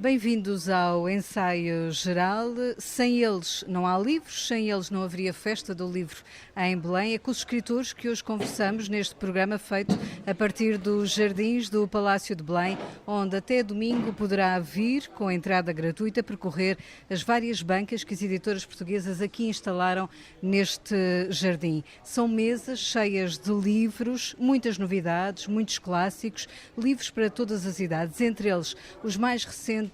Bem-vindos ao Ensaio Geral. Sem eles não há livros, sem eles não haveria Festa do Livro em Belém. É com os escritores que hoje conversamos neste programa feito a partir dos jardins do Palácio de Belém, onde até domingo poderá vir, com entrada gratuita, percorrer as várias bancas que as editoras portuguesas aqui instalaram neste jardim. São mesas cheias de livros, muitas novidades, muitos clássicos, livros para todas as idades, entre eles os mais recentes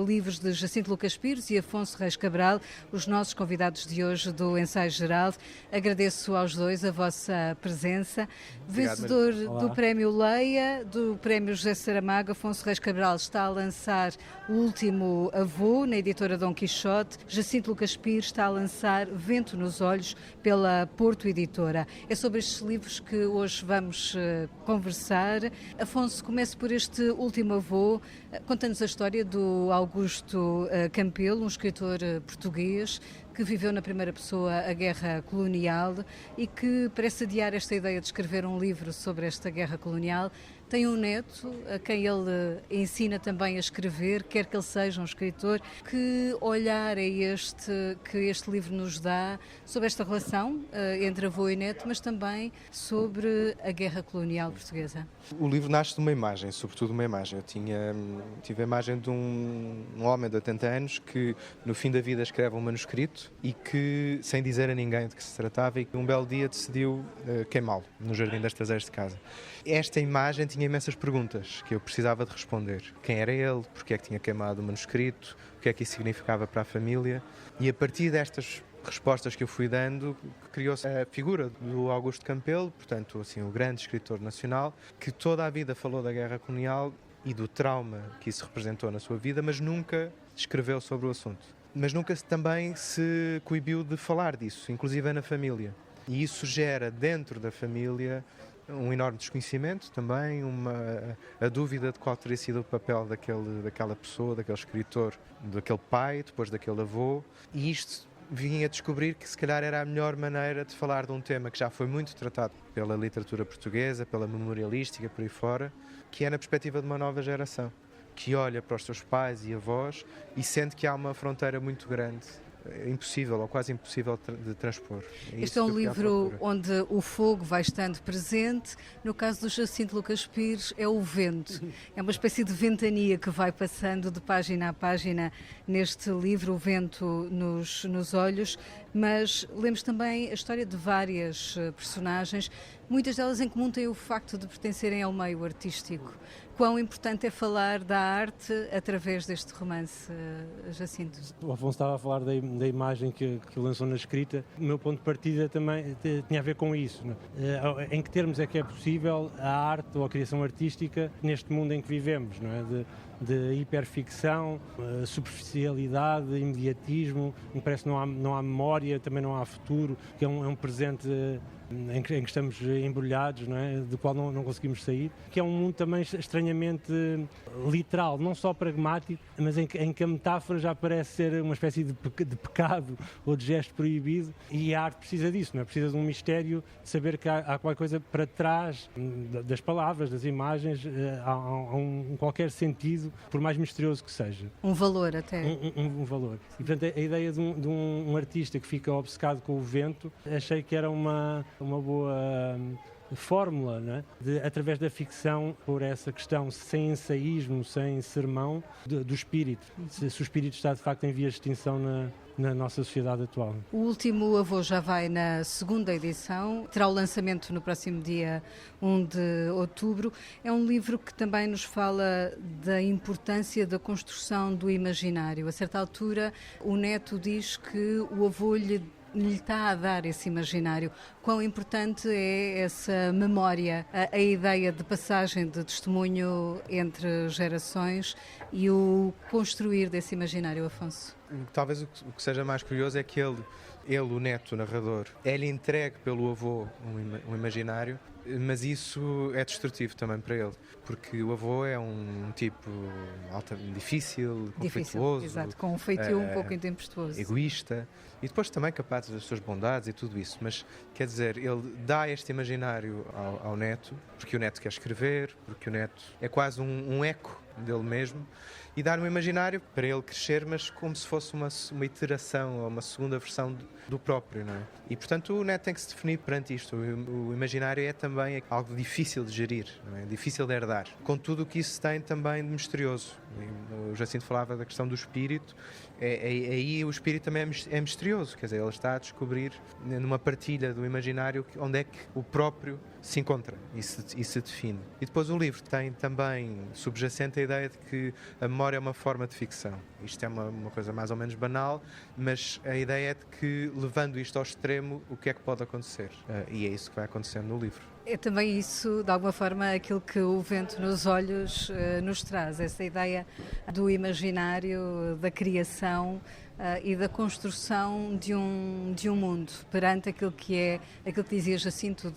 livros de Jacinto Lucas Pires e Afonso Reis Cabral, os nossos convidados de hoje do Ensaio Geral. Agradeço aos dois a vossa presença. Obrigado, vencedor Olá. do Prémio Leia, do Prémio José Saramago, Afonso Reis Cabral está a lançar O Último Avô, na editora Dom Quixote. Jacinto Lucas Pires está a lançar Vento nos Olhos, pela Porto Editora. É sobre estes livros que hoje vamos conversar. Afonso, comece por este Último Avô. Conta-nos a história do Augusto Campelo, um escritor português que viveu na primeira pessoa a guerra colonial e que, para adiar esta ideia de escrever um livro sobre esta guerra colonial, tem um neto a quem ele ensina também a escrever, quer que ele seja um escritor. Que olhar é este que este livro nos dá sobre esta relação entre avô e neto, mas também sobre a guerra colonial portuguesa? O livro nasce de uma imagem, sobretudo uma imagem. Eu tive a imagem de um homem de 80 anos que no fim da vida escreve um manuscrito e que, sem dizer a ninguém de que se tratava, e que um belo dia decidiu queimá-lo no jardim das traseiras de casa. Esta imagem tinha imensas perguntas que eu precisava de responder. Quem era ele? Porque é que tinha queimado o manuscrito? O que é que isso significava para a família? E a partir destas respostas que eu fui dando, criou-se a figura do Augusto Campelo, portanto, assim, o grande escritor nacional, que toda a vida falou da guerra colonial e do trauma que isso representou na sua vida, mas nunca escreveu sobre o assunto. Mas nunca também se coibiu de falar disso, inclusive na família. E isso gera dentro da família um enorme desconhecimento também, a dúvida de qual teria sido o papel daquela pessoa, daquele escritor, daquele pai, depois daquele avô. E isto vim a descobrir que se calhar era a melhor maneira de falar de um tema que já foi muito tratado pela literatura portuguesa, pela memorialística, por aí fora, que é na perspectiva de uma nova geração, que olha para os seus pais e avós e sente que há uma fronteira muito grande, impossível ou quase impossível de transpor. Este é um livro onde o fogo vai estando presente. No caso do Jacinto Lucas Pires é o vento. É uma espécie de ventania que vai passando de página a página neste livro, O Vento nos Olhos. Mas lemos também a história de várias personagens, muitas delas em comum têm o facto de pertencerem ao meio artístico. Quão importante é falar da arte através deste romance, Jacinto? O Afonso estava a falar da imagem que lançou na escrita. O meu ponto de partida também tinha a ver com isso. Em que termos é que é possível a arte ou a criação artística neste mundo em que vivemos, não é? De hiperficção, superficialidade, imediatismo, me parece que não há memória, também não há futuro, que é um presente em que estamos embrulhados, não é? Do qual não conseguimos sair, que é um mundo também estranhamente literal, não só pragmático, mas em que a metáfora já parece ser uma espécie de pecado ou de gesto proibido, e a arte precisa disso, não é? Precisa de um mistério, de saber que há qualquer coisa para trás das palavras, das imagens, há um qualquer sentido, por mais misterioso que seja. Um valor até. Um valor. E portanto a ideia de um artista que fica obcecado com o vento, achei que era uma boa fórmula, não é? Através da ficção, por essa questão sem ensaísmo, sem sermão, do espírito. Se o espírito está de facto em vias de extinção na nossa sociedade atual. O Último Avô já vai na segunda edição, terá o lançamento no próximo dia 1 de outubro. É um livro que também nos fala da importância da construção do imaginário. A certa altura, o neto diz que o avô lhe está a dar esse imaginário. Quão importante é essa memória, a ideia de passagem de testemunho entre gerações e o construir desse imaginário, Afonso? Talvez o que seja mais curioso é que ele, o neto, o narrador, é-lhe entregue pelo avô um imaginário, mas isso é destrutivo também para ele, porque o avô é um tipo difícil, conflituoso, exato, com um feitio um pouco intempestuoso, egoísta, e depois também capaz das suas bondades e tudo isso, mas quer dizer, ele dá este imaginário ao neto, porque o neto quer escrever, porque o neto é quase um eco dele mesmo, e dar um imaginário para ele crescer, mas como se fosse uma iteração ou uma segunda versão do próprio, não é? E, portanto, o neto tem que se definir perante isto. O imaginário é também algo difícil de gerir, não é? Difícil de herdar. Com tudo o que isso tem também de misterioso. O Jacinto falava da questão do espírito. Aí o espírito também é misterioso, quer dizer, ele está a descobrir numa partilha do imaginário onde é que o próprio se encontra e se define. E depois o livro tem também subjacente a ideia de que a memória é uma forma de ficção. Isto é uma coisa mais ou menos banal, mas a ideia é de que, levando isto ao extremo, o que é que pode acontecer? E é isso que vai acontecendo no livro. É também isso, de alguma forma, aquilo que o Vento nos Olhos nos traz, essa ideia do imaginário, da criação e da construção de um mundo perante aquilo que dizia Jacinto,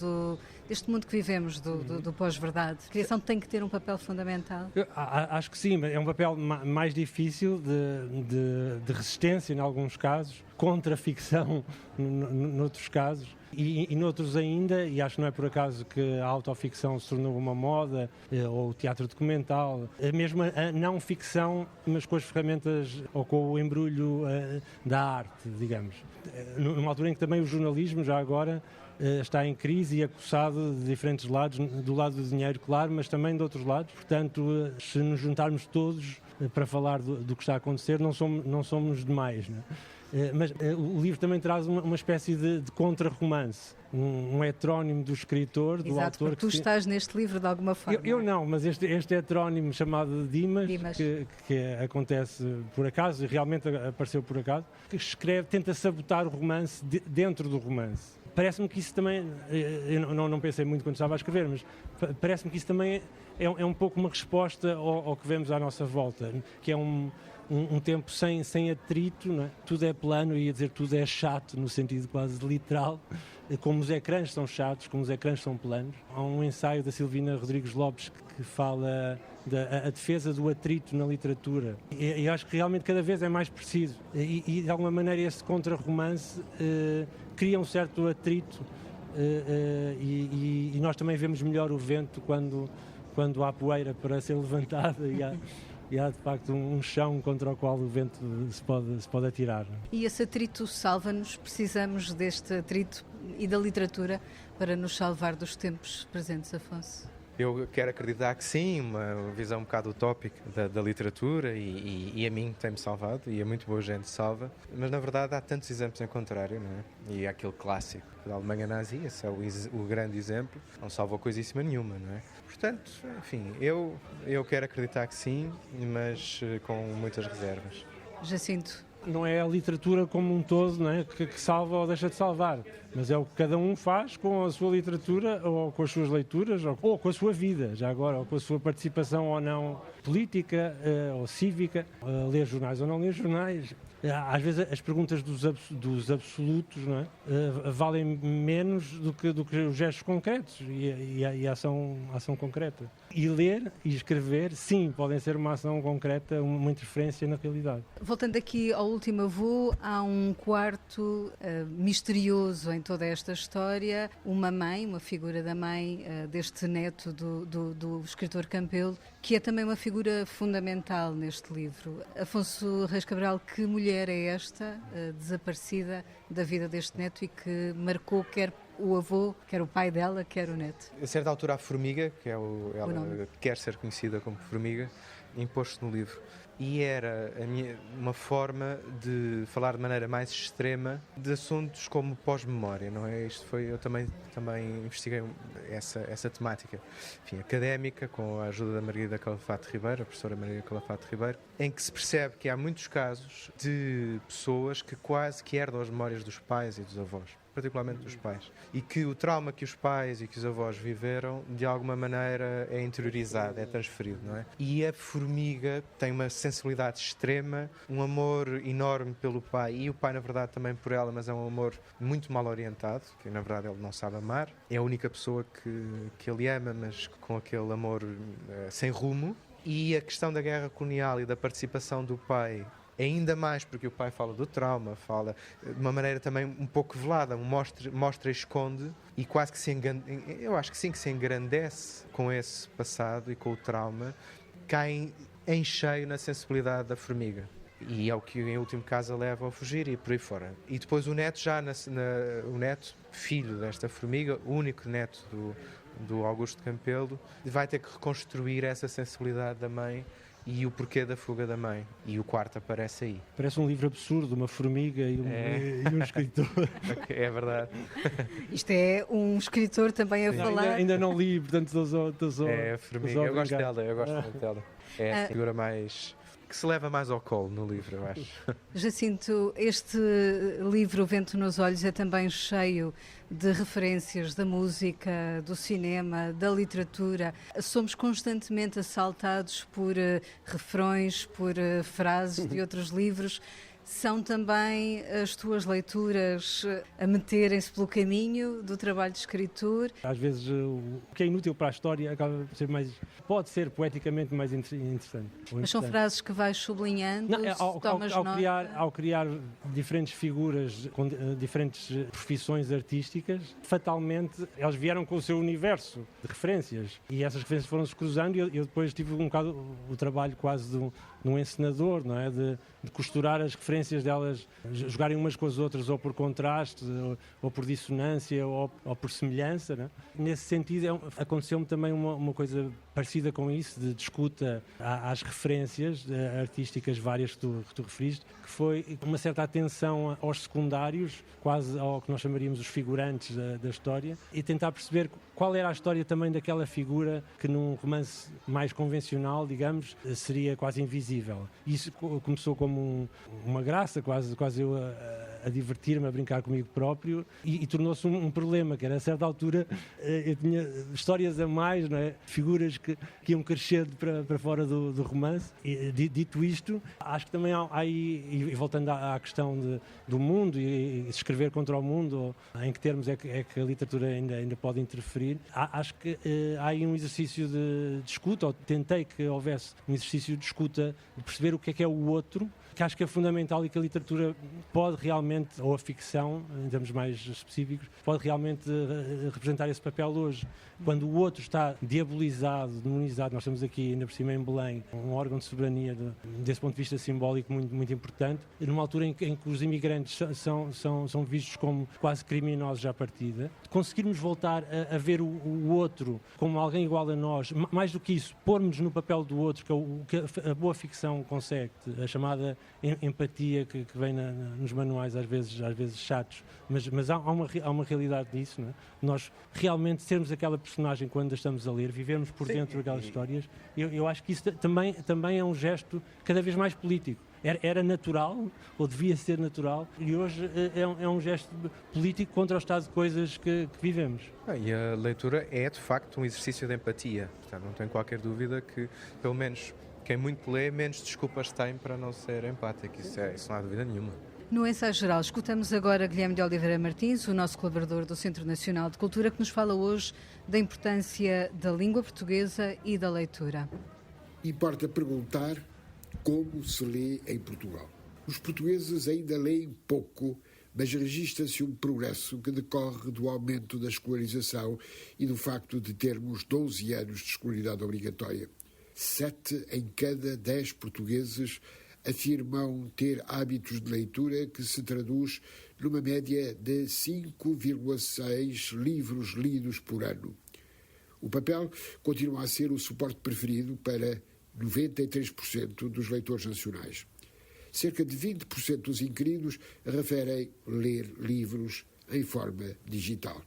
deste mundo que vivemos, do pós-verdade. A criação tem que ter um papel fundamental? Acho que sim, é um papel mais difícil de resistência, em alguns casos, contra a ficção, noutros casos. E noutros ainda, e acho que não é por acaso que a autoficção se tornou uma moda, ou o teatro documental, mesmo a não ficção, mas com as ferramentas ou com o embrulho da arte, digamos. Numa altura em que também o jornalismo, já agora, está em crise e acossado de diferentes lados, do lado do dinheiro, claro, mas também de outros lados. Portanto, se nos juntarmos todos para falar do que está a acontecer, não somos demais, não é? Mas o livro também traz uma espécie de contra-romance, um heterónimo do escritor, do Exato, autor. Porque tu estás neste livro de alguma forma. Eu não, mas este heterónimo chamado Dimas. Que acontece por acaso, e realmente apareceu por acaso, que tenta sabotar o romance dentro do romance. Parece-me que isso também, eu não pensei muito quando estava a escrever, mas parece-me que isso também é um pouco uma resposta ao que vemos à nossa volta, que é um tempo sem atrito, não é? Tudo é plano, ia dizer tudo é chato, no sentido quase literal, como os ecrãs são chatos, como os ecrãs são planos. Há um ensaio da Silvina Rodrigues Lopes que fala da defesa do atrito na literatura, e acho que realmente cada vez é mais preciso, e de alguma maneira esse contra-romance cria um certo atrito, e nós também vemos melhor o vento quando há poeira para ser levantada e há de facto um chão contra o qual o vento se pode atirar. E esse atrito salva-nos, precisamos deste atrito e da literatura para nos salvar dos tempos presentes, Afonso? Eu quero acreditar que sim, uma visão um bocado utópica da literatura, e a mim tem-me salvado, e a muito boa gente salva, mas na verdade há tantos exemplos em contrário, não é? E há aquele clássico da Alemanha nazi, esse é o grande exemplo, não salvou coisíssima nenhuma, não é? Portanto, enfim, eu quero acreditar que sim, mas com muitas reservas. Jacinto? Não é a literatura como um todo, não é, que salva ou deixa de salvar, mas é o que cada um faz com a sua literatura, ou com as suas leituras, ou com a sua vida, já agora, ou com a sua participação ou não política ou cívica, ler jornais ou não ler jornais. Às vezes as perguntas dos absolutos, não é, valem menos do que os gestos concretos e a ação concreta. E ler e escrever, sim, podem ser uma ação concreta, uma interferência na realidade. Voltando aqui ao último avô, há um quarto misterioso em toda esta história, uma figura da mãe deste neto do escritor Campelo, que é também uma figura fundamental neste livro. Afonso Reis Cabral, que mulher é esta, desaparecida da vida deste neto e que marcou quer o avô, quer o pai dela, quer o neto? A certa altura a Formiga, que ela quer ser conhecida como Formiga, impôs-se no livro. E era uma forma de falar de maneira mais extrema de assuntos como pós-memória, não é? Eu também investiguei essa temática, enfim, académica, com a ajuda da Margarida Calafate Ribeiro, a professora Margarida Calafate Ribeiro, em que se percebe que há muitos casos de pessoas que quase que herdam as memórias dos pais e dos avós, particularmente dos pais, e que o trauma que os pais e que os avós viveram, de alguma maneira é interiorizado, é transferido, não é? E a Formiga tem uma sensibilidade extrema, um amor enorme pelo pai, e o pai na verdade também por ela, mas é um amor muito mal orientado, que na verdade ele não sabe amar, é a única pessoa que ele ama, mas com aquele amor sem rumo. E a questão da guerra colonial e da participação do pai, ainda mais porque o pai fala do trauma, fala de uma maneira também um pouco velada, mostra e esconde, e quase que eu acho que sim, que se engrandece com esse passado e com o trauma, caem em cheio na sensibilidade da formiga. E é o que em último caso a leva a fugir e por aí fora. E depois o neto o neto, filho desta formiga, o único neto do Augusto Campelo, vai ter que reconstruir essa sensibilidade da mãe e o porquê da fuga da mãe. E o quarto aparece aí. Parece um livro absurdo, uma formiga e um escritor. É verdade. Isto é um escritor também a falar. Ainda não li, portanto estou É a formiga, eu gosto muito dela. É a figura mais... que se leva mais ao colo no livro, eu acho. Jacinto, este livro, O Vento nos Olhos, é também cheio de referências da música, do cinema, da literatura. Somos constantemente assaltados por refrões, por frases de outros livros. São também as tuas leituras a meterem-se pelo caminho do trabalho de escritor? Às vezes o que é inútil para a história acaba por ser pode ser poeticamente mais interessante. Mas são frases que vais sublinhando, ao criar diferentes figuras com diferentes profissões artísticas, fatalmente elas vieram com o seu universo de referências e essas referências foram-se cruzando e eu depois tive um bocado o trabalho quase de um encenador, não é? De costurar as referências delas, jogarem umas com as outras ou por contraste, ou por dissonância, ou por semelhança. Não é? Nesse sentido, aconteceu-me também uma coisa parecida com isso, de escuta às referências artísticas várias que tu referiste, que foi uma certa atenção aos secundários, quase ao que nós chamaríamos os figurantes da história, e tentar perceber qual era a história também daquela figura que num romance mais convencional, digamos, seria quase invisível. Isso começou como uma graça, quase eu a divertir-me, a brincar comigo próprio, e tornou-se um problema, que era a certa altura eu tinha histórias a mais, não é? Figuras que iam crescendo para fora do romance. E, dito isto, acho que também há aí, e voltando à questão do mundo e escrever contra o mundo, em que termos é que a literatura ainda pode interferir, acho que há aí um exercício de escuta, ou tentei que houvesse um exercício de escuta, de perceber o que é o outro, que acho que é fundamental e que a literatura pode realmente, ou a ficção, em termos mais específicos, pode realmente representar esse papel hoje. Quando o outro está diabolizado, demonizado, nós estamos aqui, ainda por cima em Belém, um órgão de soberania desse ponto de vista simbólico muito, muito importante, numa altura em que os imigrantes são vistos como quase criminosos à partida, conseguirmos voltar a ver o outro como alguém igual a nós, mais do que isso, pormos no papel do outro, que é o que a boa ficção consegue, a chamada empatia que vem nos manuais às vezes chatos, mas há uma realidade nisso, não é? Nós realmente sermos aquela personagem quando a estamos a ler, vivermos por dentro daquelas histórias, eu acho que isso também é um gesto cada vez mais político. Era natural, ou devia ser natural, e hoje é um gesto político contra o estado de coisas que vivemos. E a leitura é, de facto, um exercício de empatia. Portanto, não tenho qualquer dúvida que, pelo menos, quem muito lê, menos desculpas tem para não ser empático. Isso não há dúvida nenhuma. No Ensaio Geral, escutamos agora Guilherme de Oliveira Martins, o nosso colaborador do Centro Nacional de Cultura, que nos fala hoje da importância da língua portuguesa e da leitura. Importa perguntar como se lê em Portugal. Os portugueses ainda leem pouco, mas registra-se um progresso que decorre do aumento da escolarização e do facto de termos 12 anos de escolaridade obrigatória. 7 em cada 10 portugueses afirmam ter hábitos de leitura que se traduz numa média de 5,6 livros lidos por ano. O papel continua a ser o suporte preferido para 93% dos leitores nacionais. Cerca de 20% dos inquiridos referem ler livros em forma digital.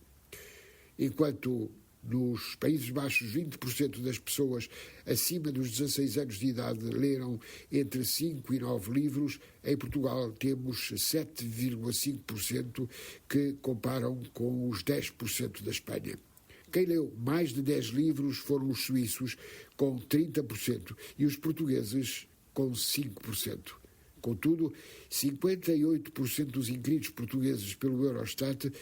Enquanto nos Países Baixos, 20% das pessoas acima dos 16 anos de idade leram entre 5 e 9 livros. Em Portugal temos 7,5% que comparam com os 10% da Espanha. Quem leu mais de 10 livros foram os suíços, com 30%, e os portugueses, com 5%. Contudo, 58% dos inquiridos portugueses pelo Eurostat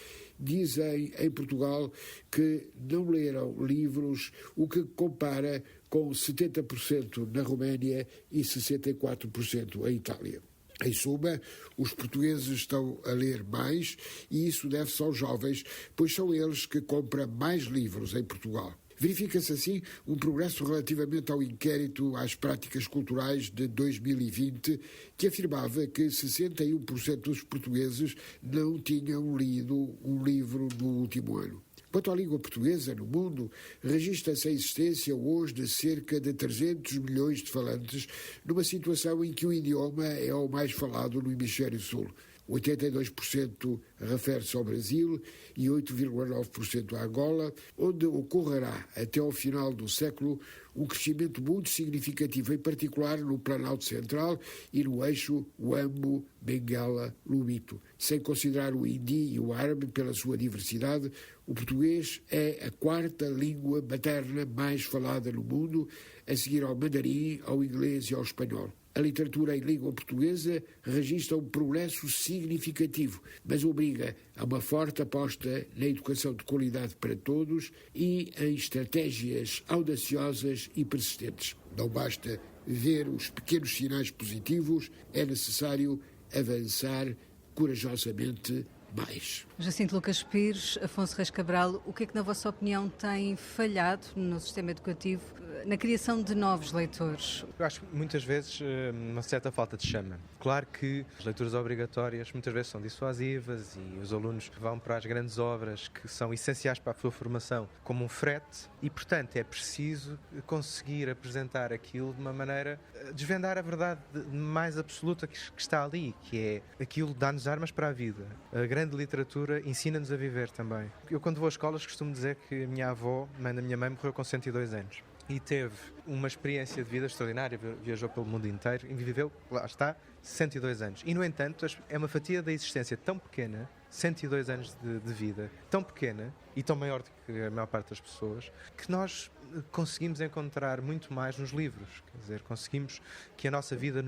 dizem em Portugal que não leram livros, o que compara com 70% na Roménia e 64% em Itália. Em suma, os portugueses estão a ler mais e isso deve-se aos jovens, pois são eles que compram mais livros em Portugal. Verifica-se assim um progresso relativamente ao inquérito às práticas culturais de 2020, que afirmava que 61% dos portugueses não tinham lido um livro no último ano. Quanto à língua portuguesa no mundo, registra-se a existência hoje de cerca de 300 milhões de falantes, numa situação em que o idioma é o mais falado no hemisfério sul. 82% refere-se ao Brasil e 8,9% a Angola, onde ocorrerá até ao final do século um crescimento muito significativo, em particular no Planalto Central e no eixo Huambo, Benguela, Lubito. Sem considerar o hindi e o árabe pela sua diversidade, o português é a quarta língua materna mais falada no mundo, a seguir ao mandarim, ao inglês e ao espanhol. A literatura em língua portuguesa registra um progresso significativo, mas obriga a uma forte aposta na educação de qualidade para todos e em estratégias audaciosas e persistentes. Não basta ver os pequenos sinais positivos, é necessário avançar corajosamente mais. Jacinto Lucas Pires, Afonso Reis Cabral, o que é que, na vossa opinião, tem falhado no sistema educativo na criação de novos leitores? Eu acho que muitas vezes uma certa falta de chama. Claro que as leituras obrigatórias muitas vezes são dissuasivas e os alunos vão para as grandes obras que são essenciais para a sua formação como um frete e, portanto, é preciso conseguir apresentar aquilo de uma maneira, desvendar a verdade mais absoluta que está ali, que é aquilo que dá-nos armas para a vida. A grande literatura ensina-nos a viver também. Eu, quando vou às escolas, costumo dizer que a minha avó, mãe da minha mãe, morreu com 102 anos. E teve uma experiência de vida extraordinária, viajou pelo mundo inteiro e viveu, lá está, 102 anos. E, no entanto, é uma fatia da existência tão pequena, 102 anos de vida, tão pequena e tão maior do que a maior parte das pessoas, que nós conseguimos encontrar muito mais nos livros. Quer dizer, conseguimos que a nossa vida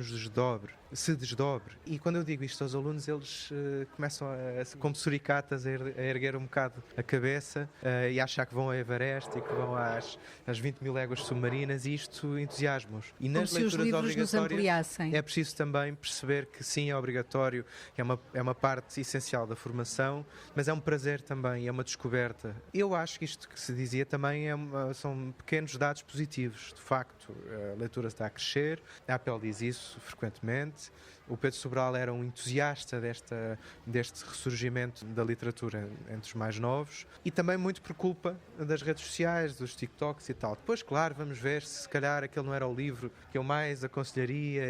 se desdobre. E quando eu digo isto aos alunos, eles começam, como suricatas, a erguer um bocado a cabeça e a achar que vão a Everest e que vão às 20 mil léguas submarinas, e isto entusiasma-os. E nas leituras obrigatórias é preciso também perceber que sim, é obrigatório, é uma parte essencial da formação, mas é um prazer também, é uma descoberta. Eu acho que isto que se dizia também são pequenos dados positivos. De facto, a leitura está a crescer, a APEL diz isso frequentemente. O Pedro Sobral era um entusiasta deste ressurgimento da literatura entre os mais novos e também muito por culpa das redes sociais, dos TikToks e tal. Depois, claro, vamos ver se calhar aquele não era o livro que eu mais aconselharia.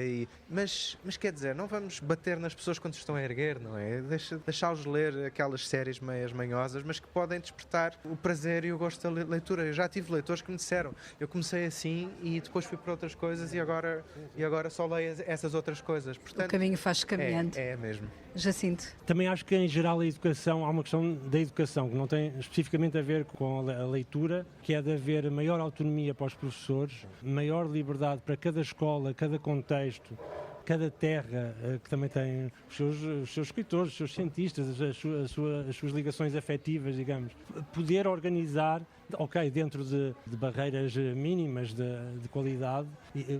Mas quer dizer, não vamos bater nas pessoas quando estão a erguer, não é? Deixá-los ler aquelas séries meias manhosas, mas que podem despertar o prazer e o gosto da leitura. Eu já tive leitores que me disseram, eu comecei assim e depois fui para outras coisas e agora só leio essas outras coisas. Portanto, o caminho faz caminhando. É mesmo. Jacinto. Também acho que, em geral, a educação, há uma questão da educação que não tem especificamente a ver com a leitura, que é de haver maior autonomia para os professores, maior liberdade para cada escola, cada contexto, cada terra, que também tem os seus escritores, os seus cientistas, as suas ligações afetivas, digamos. Poder organizar, dentro de barreiras mínimas de qualidade,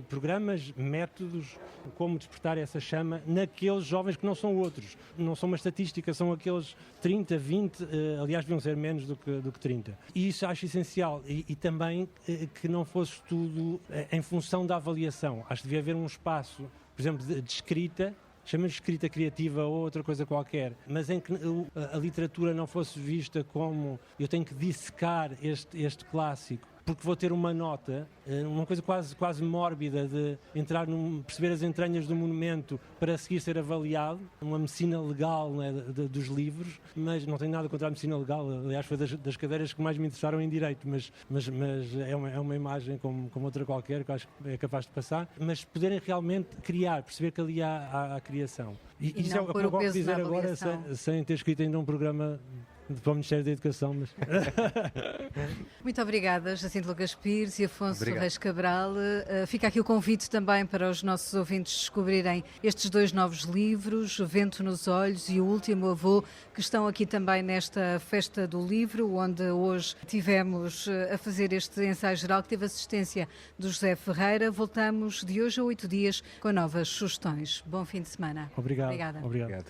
programas, métodos, como despertar essa chama naqueles jovens que não são outros. Não são uma estatística, são aqueles 30, 20, aliás, deviam ser menos do que 30. E isso acho essencial. E também que não fosse tudo em função da avaliação. Acho que devia haver um espaço, por exemplo, de escrita, chamamos de escrita criativa ou outra coisa qualquer, mas em que a literatura não fosse vista como eu tenho que dissecar este clássico, porque vou ter uma nota, uma coisa quase mórbida de perceber as entranhas do monumento para a seguir ser avaliado, uma medicina legal, né, dos livros, mas não tenho nada contra a medicina legal, aliás foi das cadeiras que mais me interessaram em Direito, mas é uma imagem como outra qualquer que acho que é capaz de passar, mas poderem realmente criar, perceber que ali há criação. E isso é o que eu posso dizer agora sem ter escrito ainda um programa para o Ministério da Educação. Mas... Muito obrigada, Jacinto Lucas Pires e Afonso Reis Cabral. Fica aqui o convite também para os nossos ouvintes descobrirem estes dois novos livros, Vento nos Olhos e O Último Avô, que estão aqui também nesta Festa do Livro, onde hoje tivemos a fazer este ensaio geral, que teve assistência do José Ferreira. Voltamos de hoje a 8 dias com novas sugestões. Bom fim de semana. Obrigado. Obrigada. Obrigado.